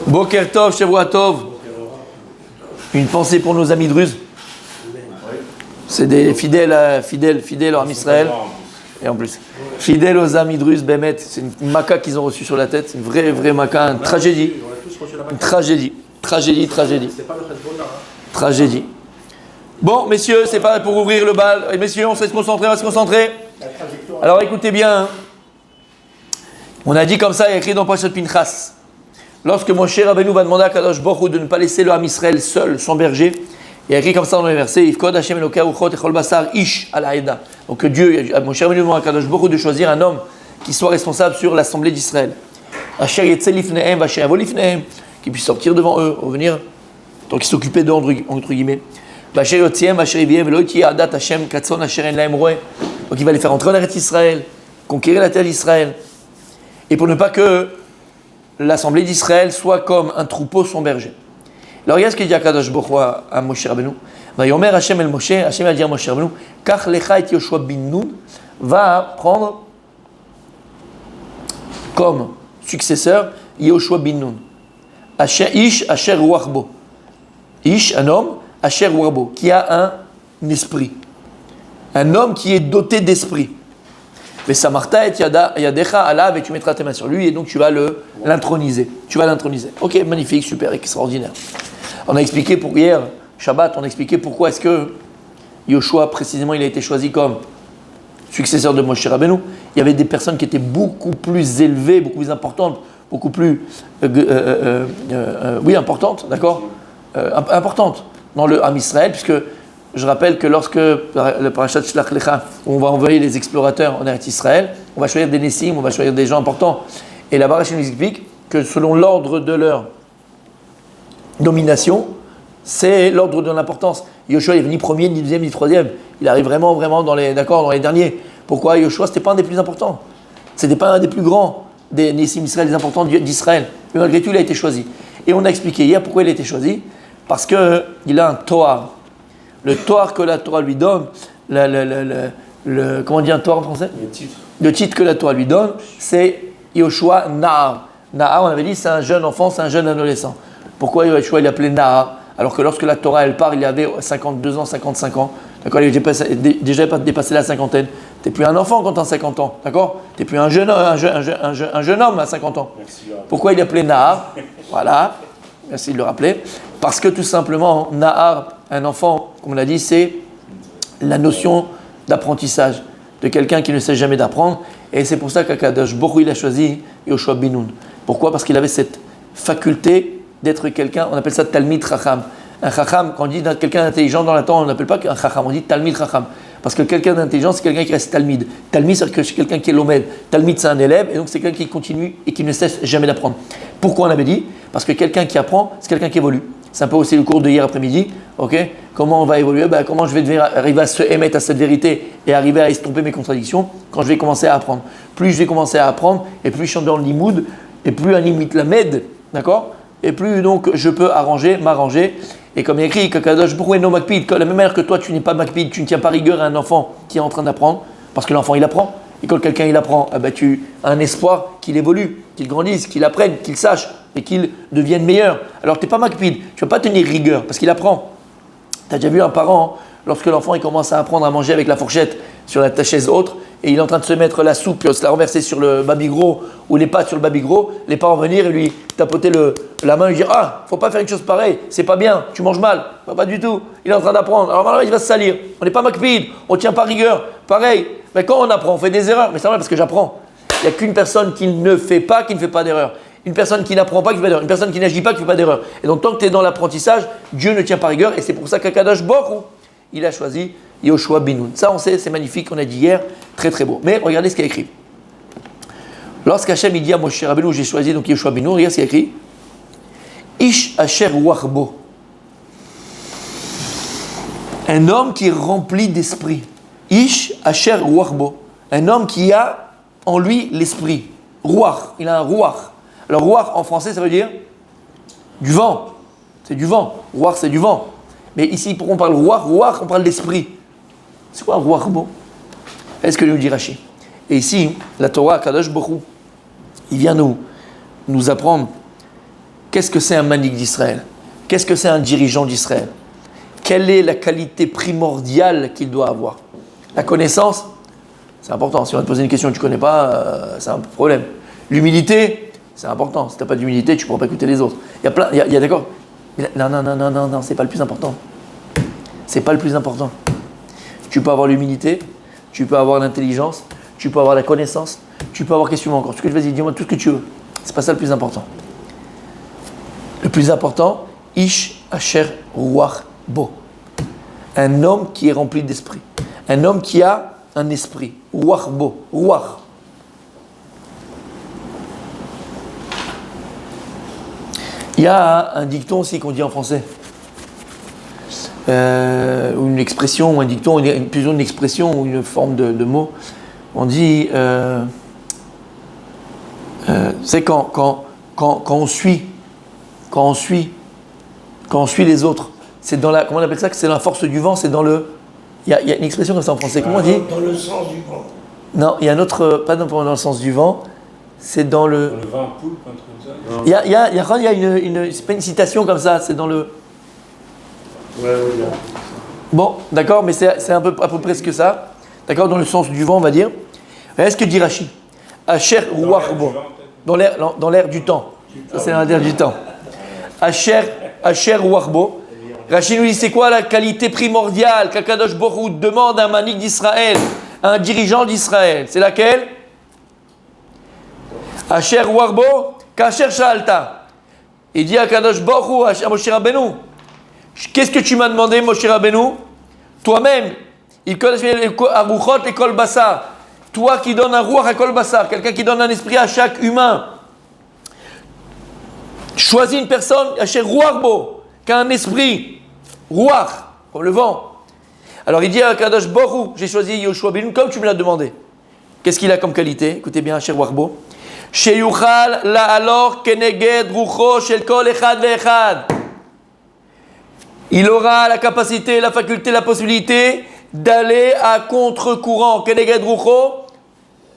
Boker Tov, Shavua Tov. Une pensée pour nos amis druzes. C'est des fidèles aux amis Israël. Et en plus, fidèles aux amis druzes, Bémet, c'est une maca qu'ils ont reçue sur la tête. C'est une vraie maca, une tragédie. Une tragédie. Tragédie. Bon, messieurs, c'est pas pour ouvrir le bal. Et messieurs, on va se concentrer. Alors écoutez bien. On a dit comme ça, il y a écrit dans Parashat Pinchas. Lorsque Moshe Rabbeinu va demander à Kadosh Baruch Hu de ne pas laisser le Ham Israël seul, son berger, il y a écrit comme ça dans le verset, Yifkod Hashem Elokai Uchot Echol Basar Ish Al Haeda. Donc Dieu, Moshe Rabbeinu demande à Kadosh Baruch Hu de choisir un homme qui soit responsable sur l'assemblée d'Israël. Asher Yetze Lifnehem, Asher Yavo Lifnehem, qui puisse sortir devant eux, revenir, donc qui s'occupait d'eux entre guillemets. Asher Yotziem, Asher Yiviem, Velo Yiti Adat Hashem Katzon Asher En Lahem Roeh. Donc il va les faire entrer en Eretz Israël, conquérir la terre d'Israël. Et pour ne pas que l'assemblée d'Israël soit comme un troupeau sans berger. Alors regarde ce qu'il dit à Kadosh Baruch Hu à Moshe Rabbeinu. Vayomer Hashem el Moshe, Hashem va dire à Moshe Rabbeinu, Kach lecha et Yoshua bin Nun, va prendre comme successeur Yoshua bin Nun. Ish Asher Ruach Bo. Ish, un homme, Asher Ruach Bo, qui a un esprit. Un homme qui est doté d'esprit. Mais Samarta et Yadecha Alav, et tu mettras tes mains sur lui et donc tu vas l'introniser. Ok, magnifique, super, extraordinaire. On a expliqué pour hier, Shabbat, on a expliqué pourquoi est-ce que Yoshua, précisément, il a été choisi comme successeur de Moshe Rabbeinu. Il y avait des personnes qui étaient beaucoup plus élevées, beaucoup plus importantes, beaucoup plus importantes, importantes dans le Ham Israël, puisque je rappelle que lorsque le parashat Shlach Lecha, où on va envoyer les explorateurs en Eretz Israël, on va choisir des Nessim, on va choisir des gens importants. Et la Barach nous explique que selon l'ordre de leur domination, c'est l'ordre de l'importance. Yoshua est venu premier, ni deuxième, ni troisième. Il arrive vraiment dans les derniers. Pourquoi Yoshua, c'était pas un des plus importants. C'était pas un des plus grands des Nessim Israël, des importants d'Israël. Mais malgré tout, il a été choisi. Et on a expliqué hier pourquoi il a été choisi. Parce qu'il a un Toar. Le Toar que la Torah lui donne, comment on dit un Toar en français ? Le titre que la Torah lui donne, c'est Yoshua Nahar. Nahar, on avait dit, c'est un jeune enfant, c'est un jeune adolescent. Pourquoi Yoshua il appelé Nahar ? Alors que lorsque la Torah elle part, il avait 52 ans, 55 ans. D'accord, il avait déjà dépassé la cinquantaine. Tu n'es plus un enfant quand tu as 50 ans. D'accord ? Tu n'es plus un jeune homme à 50 ans. Pourquoi il appelé Nahar ? Voilà. Merci de le rappeler. Parce que tout simplement, Nahar, un enfant, comme on l'a dit, c'est la notion d'apprentissage, de quelqu'un qui ne sait jamais d'apprendre. Et c'est pour ça qu'Akadosh Baruch Hu, il a choisi Yoshua bin Nun. Pourquoi ? Parce qu'il avait cette faculté d'être quelqu'un, on appelle ça Talmid Chacham. Un Chacham, quand on dit quelqu'un d'intelligent dans la Torah, on n'appelle pas un Chacham, on dit Talmid Chacham. Parce que quelqu'un d'intelligent, c'est quelqu'un qui reste Talmid. Talmid, c'est quelqu'un qui est l'Omed. Talmid, c'est un élève, et donc c'est quelqu'un qui continue et qui ne cesse jamais d'apprendre. Pourquoi on avait dit ? Parce que quelqu'un qui apprend, c'est quelqu'un qui évolue. C'est un peu aussi le cours de hier après-midi. Ok ? Comment on va évoluer ? Comment je vais devenir arriver à se émettre à cette vérité et arriver à estomper mes contradictions quand je vais commencer à apprendre. Plus je vais commencer à apprendre, et plus je suis dans le limoud, et plus un limite la med, d'accord ? Et plus donc je peux m'arranger. Et comme il y a écrit, Kakadosh Baruch Hu no makpid, de la même manière que toi tu n'es pas makpid, tu ne tiens pas rigueur à un enfant qui est en train d'apprendre, parce que l'enfant il apprend. Et quand quelqu'un il apprend, tu as un espoir qu'il évolue, qu'il grandisse, qu'il apprenne, qu'il sache et qu'il devienne meilleur. Alors tu n'es pas makpid, tu ne vas pas tenir rigueur parce qu'il apprend. Tu as déjà vu un parent, lorsque l'enfant il commence à apprendre à manger avec la fourchette sur ta chaise autre, et il est en train de se mettre la soupe, se la renverser sur le babygros ou les pâtes sur le babygros, les parents venir et lui tapoter la main et lui dire « Ah, faut pas faire une chose pareille, c'est pas bien, tu manges mal. » Pas du tout, il est en train d'apprendre. Alors maintenant il va se salir. On n'est pas makpid, on ne tient pas rigueur. Pareil, mais quand on apprend, on fait des erreurs. Mais c'est vrai parce que j'apprends. Il n'y a qu'une personne qui ne fait pas d'erreur. Une personne qui n'apprend pas qui fait pas d'erreur. Une personne qui n'agit pas qui fait pas d'erreur. Et donc tant que tu es dans l'apprentissage, Dieu ne tient pas rigueur. Et c'est pour ça qu'Akadosh Baruch Hu, il a choisi Yoshua bin Nun. Ça on sait, c'est magnifique, on a dit hier, très très beau. Mais regardez ce qu'il y a écrit. Lorsqu'Hachem il dit à Moshe Rabbeinu, j'ai choisi donc Yoshua bin Nun, regarde ce qu'il y a écrit. Ish Asher Ruach Bo. Un homme qui est rempli d'esprit. Ish Asher Ruach Bo. Un homme qui a en lui l'esprit. Ruach, il a un Ruach. Alors Ruach en français ça veut dire du vent. C'est du vent. Ruach c'est du vent. Mais ici pour on parle Ruach, on parle d'esprit. C'est quoi Ruach Bo ? Est-ce que nous dit Rashi ? Et ici, la Torah, Kadosh Baruch Hu, il vient nous apprendre qu'est-ce que c'est un manik d'Israël? Qu'est-ce que c'est un dirigeant d'Israël? Quelle est la qualité primordiale qu'il doit avoir? La connaissance, c'est important. Si on va te poser une question que tu ne connais pas, c'est un problème. L'humilité, c'est important. Si tu n'as pas d'humilité, tu ne pourras pas écouter les autres. Il y a d'accord. Non, c'est pas le plus important. C'est pas le plus important. Tu peux avoir l'humilité, tu peux avoir l'intelligence, tu peux avoir la connaissance, tu peux avoir qu'est-ce que tu veux encore. Vas-y, dis-moi tout ce que tu veux. C'est pas ça le plus important. Le plus important, Ish Asher Ruach Bo. Un homme qui est rempli d'esprit. Un homme qui a un esprit. Ruach Bo. Ruach. Il y a un dicton aussi qu'on dit en français. Ou une expression, ou un dicton, plutôt une expression ou une forme de mot. On dit, c'est quand on suit les autres, c'est dans la, comment on appelle ça, que c'est dans la force du vent, c'est dans le, il y a une expression comme ça en français, comment on dit? Dans le sens du vent. Non, il y a un autre, pas dans le sens du vent, c'est dans le... Dans le vin poulpe, un truc comme ça. Il y a c'est pas une citation comme ça, c'est dans le... Ouais. Bon, d'accord, mais c'est à peu près ce que ça. D'accord, dans le sens du vent, on va dire. Est-ce que dit Rashi? Asher Ruach Bo. Dans l'air du temps. Ça, c'est dans l'air du temps. Asher Ruach Bo. Rashi nous dit, c'est quoi la qualité primordiale qu'Akadosh Baruch Hu demande à un manik d'Israël, à un dirigeant d'Israël? C'est laquelle? Asher Ruach Bo, Kasher Sha'alta. Il dit à Akadosh Baruch Hu, à Moshe Rabbeinu, qu'est-ce que tu m'as demandé, Moshe Rabbeinu? Toi-même, il connaît Aruchot et Kol Bassar. Toi qui donnes un Ruach à Kol Bassar, quelqu'un qui donne un esprit à chaque humain. Choisis une personne, Asher Ruach Bo, qui a un esprit, Ruach, comme le vent. Alors il dit à Kadosh Baruch Hu, j'ai choisi Yoshua Ben comme tu me l'as demandé. Qu'est-ce qu'il a comme qualité? Écoutez bien, Asher Ruach Bo. Sheyuchal la'alor keneged rucho shel kol echad ve'echad. Il aura la capacité, la faculté, la possibilité d'aller à contre-courant, keneged rucho,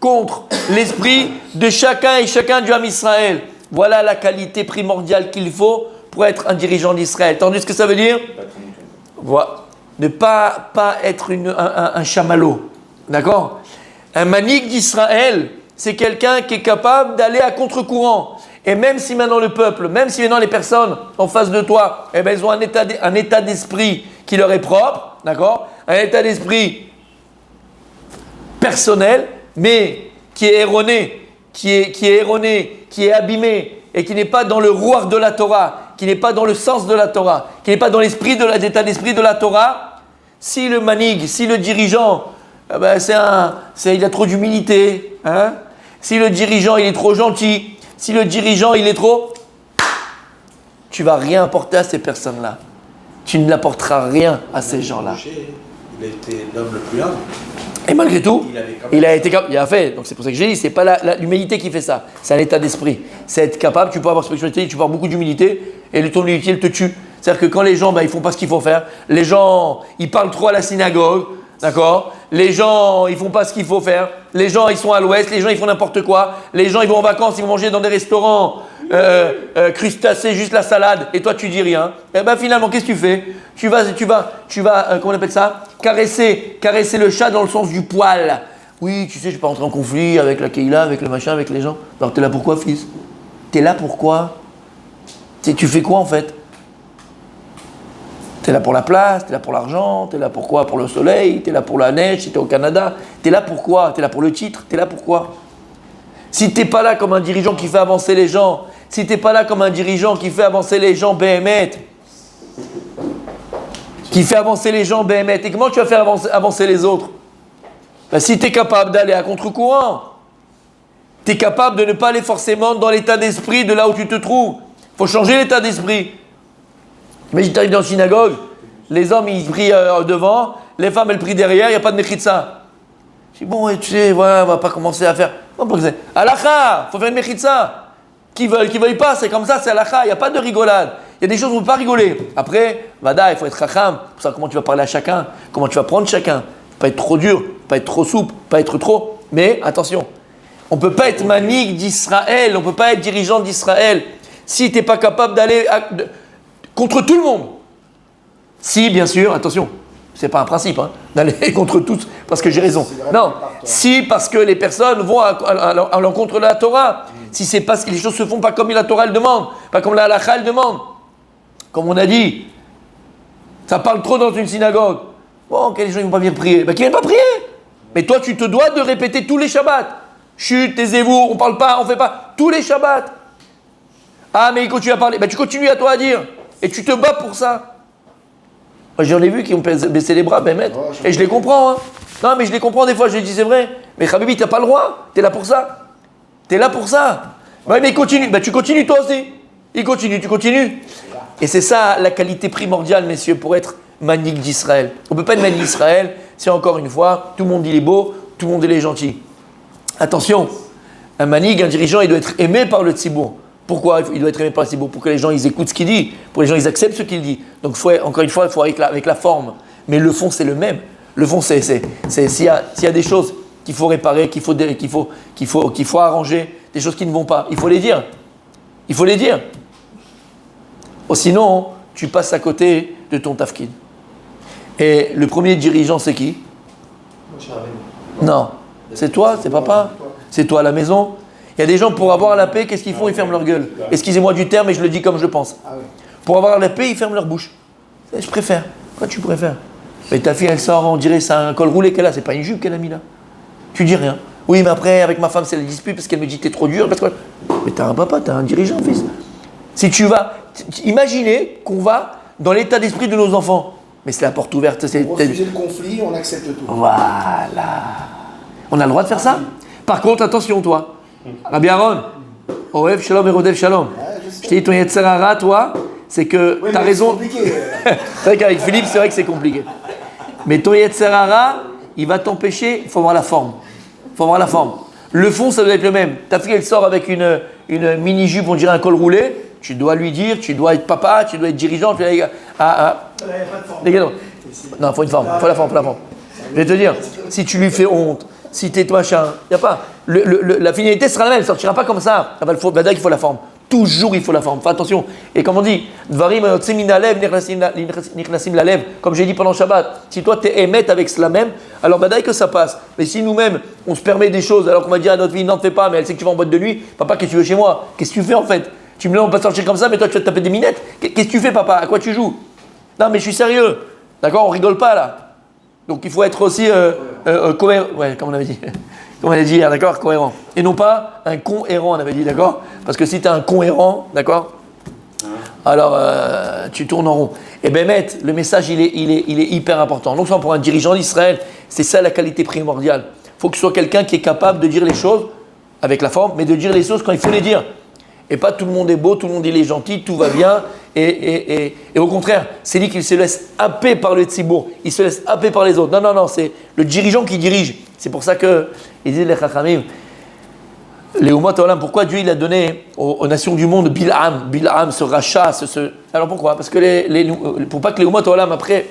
contre l'esprit de chacun et chacun du Ham Israël. Voilà la qualité primordiale qu'il faut pour être un dirigeant d'Israël. Entendu ce que ça veut dire? Voilà. Ne pas être un chamallow. D'accord? Un manik d'Israël, c'est quelqu'un qui est capable d'aller à contre-courant. Et même si maintenant le peuple, même si maintenant les personnes en face de toi, eh ben, elles ont un état d'esprit qui leur est propre, d'accord? Un état d'esprit personnel, mais qui est erroné, qui est abîmé, et qui n'est pas dans le ruach de la Torah, qui n'est pas dans le sens de la Torah, qui n'est pas dans l'état d'esprit de la Torah, si le manig, si le dirigeant, eh ben il a trop d'humilité, hein? Si le dirigeant il est trop gentil, si le dirigeant il est trop, tu vas rien apporter à ces personnes-là. Tu ne n'apporteras rien à ces gens-là. Il était l'homme le plus humble. Et malgré tout, il a fait. Donc c'est pour ça que j'ai dit, c'est pas l'humilité qui fait ça. C'est un état d'esprit. C'est être capable. Tu peux avoir spiritualité, tu peux avoir beaucoup d'humilité, et ton humilité te tue. C'est-à-dire que quand les gens, ils font pas ce qu'il faut faire. Les gens, ils parlent trop à la synagogue, d'accord? Les gens, ils font pas ce qu'il faut faire. Les gens, ils sont à l'ouest. Les gens, ils font n'importe quoi. Les gens, ils vont en vacances, ils vont manger dans des restaurants crustacés, juste la salade. Et toi, tu dis rien. Et ben finalement, qu'est-ce que tu fais? Tu vas, comment on appelle ça? Caresser le chat dans le sens du poil. Oui, tu sais, je vais pas rentrer en conflit avec la Keïla, avec le machin, avec les gens. Alors, t'es là pourquoi, fils? T'es là pourquoi? Tu fais quoi en fait? T'es là pour la place, t'es là pour l'argent, t'es là pour quoi? Pour le soleil, t'es là pour la neige, si t'es au Canada. T'es là pour quoi? T'es là pour le titre, t'es là pour quoi? Si t'es pas là comme un dirigeant qui fait avancer les gens, si t'es pas là comme un dirigeant qui fait avancer les gens, Béhémet, et comment tu vas faire avancer les autres? Ben, si t'es capable d'aller à contre-courant, t'es capable de ne pas aller forcément dans l'état d'esprit de là où tu te trouves. Faut changer l'état d'esprit. Imagine, tu arrives dans une synagogue, les hommes ils prient devant, les femmes elles prient derrière, il n'y a pas de mechitza. Je dis bon, tu sais, voilà, on va pas commencer à faire. Halakha, il faut faire une mechitza. Qui veuille pas, c'est comme ça, c'est halakha, il n'y a pas de rigolade. Il y a des choses où on ne peut pas rigoler. Après, vada, il faut être chacham, pour savoir comment tu vas parler à chacun, comment tu vas prendre chacun. Pas être trop dur, pas être trop souple, pas être trop. Mais attention, on ne peut pas être manik d'Israël, on ne peut pas être dirigeant d'Israël si tu n'es pas capable d'aller contre tout le monde. Si, bien sûr, attention, c'est pas un principe, hein, d'aller contre tous, parce que j'ai raison. Non, si, parce que les personnes vont à l'encontre de la Torah. Si c'est parce que les choses se font pas comme la Torah le demande, pas comme la halakha le demande. Comme on a dit, ça parle trop dans une synagogue. Bon, les gens ne vont pas venir prier. Ben, qu'ils ne viennent pas prier. Mais toi, tu te dois de répéter tous les Shabbats. Chut, taisez-vous, on ne parle pas, on ne fait pas. Tous les Shabbats. Ah, mais il continue à parler. Ben, tu continues à toi à dire. Et tu te bats pour ça. Moi, j'en ai vu qui ont baissé les bras, ben, maître. Et je les comprends. Hein. Non, mais je les comprends des fois. Je les dis, c'est vrai. Mais Habibi, tu n'as pas le droit. Tu es là pour ça. Tu es là pour ça. Ouais, mais il continue. Ben, tu continues toi aussi. Il continue, tu continues. Et c'est ça la qualité primordiale, messieurs, pour être manik d'Israël. On ne peut pas être manik d'Israël si, encore une fois, tout le monde il est beau, tout le monde il est gentil. Attention, un manik, un dirigeant, il doit être aimé par le tzibour. Pourquoi il doit être aimé par le tzibour? Pour que les gens ils écoutent ce qu'il dit, pour que les gens ils acceptent ce qu'il dit. Donc, encore une fois, il faut avec la forme. Mais le fond, c'est le même. Le fond, c'est s'il y a des choses qu'il faut réparer, qu'il faut arranger, des choses qui ne vont pas, il faut les dire. Il faut les dire. Oh, sinon, tu passes à côté de ton tafkid. Et le premier dirigeant, c'est qui? Non, c'est toi, c'est papa, c'est toi à la maison. Il y a des gens, pour avoir la paix, qu'est-ce qu'ils font? Ils ferment leur gueule. Excusez-moi du terme, mais je le dis comme je pense. Pour avoir la paix, ils ferment leur bouche. Je préfère. Quoi tu préfères? Mais ta fille, elle sort, on dirait c'est un col roulé qu'elle a, c'est pas une jupe qu'elle a mis là. Tu dis rien. Oui, mais après, avec ma femme, c'est la dispute parce qu'elle me dit que t'es trop dur. Parce que... Mais t'as un papa, t'as un dirigeant, fils. Si tu vas... Imaginez qu'on va dans l'état d'esprit de nos enfants. Mais c'est la porte ouverte. On refuse le conflit, on accepte tout. Voilà. On a le droit de faire ça? Par contre, attention, toi. Rabbi Aaron, Oev Shalom et Rodev Shalom. Je t'ai dit, ton Yetzer Hara, toi, c'est que oui, t'as raison. C'est compliqué. C'est vrai qu'avec Philippe, c'est vrai que c'est compliqué. Mais ton Yetzer Hara, il va t'empêcher, il faut avoir la forme. Il faut avoir la forme. Le fond, ça doit être le même. Ta fille, elle sort avec une mini-jupe, on dirait un col roulé. Tu dois lui dire, tu dois être papa, tu dois être dirigeant. Tu dois... Les gars, non, il faut une forme, il faut la forme, Je vais te dire, si tu lui fais honte, si t'es machin, il n'y a pas. La finalité sera la même, elle ne sortira pas comme ça. Il faut la forme. Toujours, il faut la forme. Fais attention. Et comme on dit, Dvarim nichnasim lalev, comme j'ai dit pendant Shabbat, si toi tu es émet avec cela même, alors badaï que ça passe. Mais si nous-mêmes, on se permet des choses, alors qu'on va dire à notre fille, non, ne fais pas, mais elle sait que tu vas en boîte de nuit, papa, qu'est-ce que tu veux chez moi? Qu'est-ce que tu fais en fait? Tu me dis, on peut sortir comme ça, mais toi tu vas te taper des minettes. Qu'est-ce que tu fais, papa? À quoi tu joues? Non, mais je suis sérieux. D'accord? On rigole pas là. Donc il faut être aussi cohérent. Ouais, comme on avait dit. Comme on avait dit hier, d'accord? Cohérent. Et non pas un con errant, on avait dit, d'accord? Parce que si tu es un con errant, d'accord? Alors tu tournes en rond. Et ben, maître, le message, il est hyper important. Donc, pour un dirigeant d'Israël, c'est ça la qualité primordiale. Il faut que ce soit quelqu'un qui est capable de dire les choses avec la forme, mais de dire les choses quand il faut les dire. Et pas tout le monde est beau, tout le monde il est gentil, tout va bien. Et au contraire, c'est lui qui se laisse happer par le tzibour. Il se laisse happer par les autres. Non, c'est le dirigeant qui dirige. C'est pour ça que, ils disent les chachamim, les Umot Olam, pourquoi Dieu il a donné aux nations du monde Bil'am, ce rachat, Alors pourquoi? Parce que pour pas que les Umot Olam, après,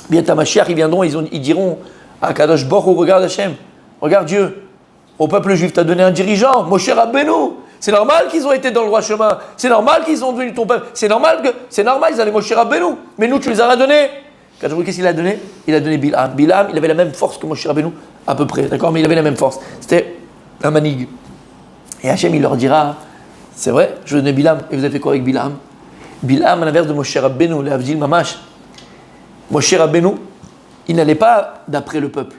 bien ta Mashiach, ils viendront, ils diront à Kadosh Baruch Hu, regarde Hachem, regarde Dieu, au peuple juif, tu as donné un dirigeant, Moshe Rabbeinu. C'est normal qu'ils ont été dans le droit chemin. C'est normal qu'ils sont devenus ton peuple. C'est normal, ils allaient Moshe Rabbeinu. Mais nous, tu les as rien donnés. Qu'est-ce qu'il a donné? Il a donné Bil'am. Bil'am, il avait la même force que Moshe Rabbeinu, à peu près, d'accord? Mais il avait la même force. C'était un manig. Et Hachem, il leur dira, c'est vrai, je donnais Bil'am. Et vous avez fait quoi avec Bil'am? Bil'am, à l'inverse de Moshe Rabbeinu, l'Avdil Mamash. Moshe Rabbeinu, il n'allait pas d'après le peuple.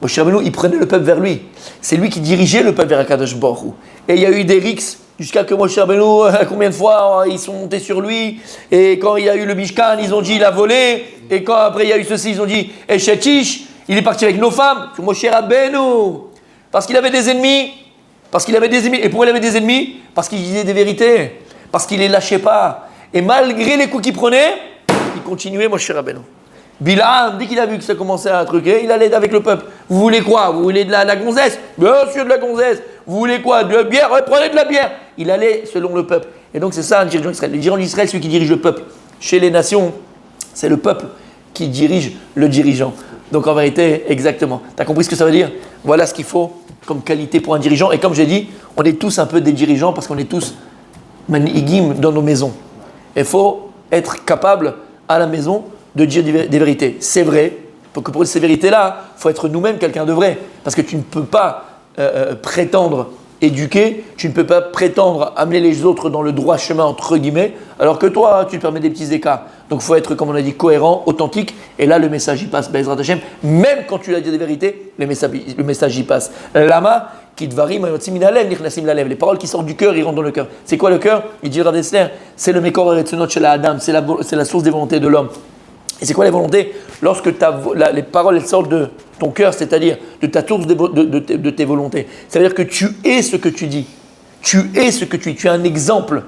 Moshe Rabbeinu, il prenait le peuple vers lui. C'est lui qui dirigeait le peuple vers Akadosh Baruch Hu. Et il y a eu des rixes jusqu'à que Moshe Rabbeinu, combien de fois ils sont montés sur lui. Et quand il y a eu le Mishkan, ils ont dit il a volé. Et quand après il y a eu ceci, ils ont dit Eshetish, il est parti avec nos femmes. C'est Moshe Rabbeinu. Parce qu'il avait des ennemis. Et pourquoi il avait des ennemis? Parce qu'il disait des vérités. Parce qu'il ne les lâchait pas. Et malgré les coups qu'il prenait, il continuait Moshe Rabbeinu. Bil'am, dès qu'il a vu que ça commençait à truquer, il allait avec le peuple. Vous voulez quoi? Vous voulez de la gonzesse? Bien sûr de la gonzesse. Vous voulez quoi? De la bière? Ouais, prenez de la bière. Il allait selon le peuple. Et donc c'est ça un dirigeant d'Israël. Le dirigeant d'Israël, celui qui dirige le peuple. Chez les nations, c'est le peuple qui dirige le dirigeant. Donc en vérité, exactement. Tu as compris ce que ça veut dire? Voilà ce qu'il faut comme qualité pour un dirigeant. Et comme j'ai dit, on est tous un peu des dirigeants parce qu'on est tous manigim dans nos maisons. Il faut être capable à la maison de dire des vérités. C'est vrai, pour ces vérités-là, il faut être nous-mêmes quelqu'un de vrai. Parce que tu ne peux pas prétendre éduquer, tu ne peux pas prétendre amener les autres dans le droit chemin, entre guillemets, alors que toi, tu te permets des petits écarts. Donc il faut être, comme on a dit, cohérent, authentique, et là, le message y passe, Be'ezrat Hashem. Même quand tu as dit des vérités, le message y passe. Lama, kitvarim, les paroles qui sortent du cœur, ils rentrent dans le cœur. C'est quoi le cœur? Il dit Rav Dessler, c'est le Mekor Eretzonot chez la Adam, c'est la source des volontés de l'homme. Et c'est quoi les volontés? Lorsque les paroles elles sortent de ton cœur, c'est-à-dire de ta source de tes volontés. C'est-à-dire que tu es ce que tu dis. Tu es ce que tu es. Tu es un exemple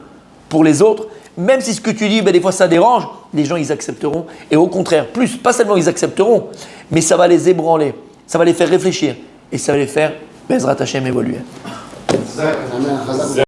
pour les autres. Même si ce que tu dis, des fois ça dérange, les gens ils accepteront. Et au contraire, pas seulement ils accepteront, mais ça va les ébranler. Ça va les faire réfléchir. Et ça va les faire, Be'ezrat Hashem, évoluer.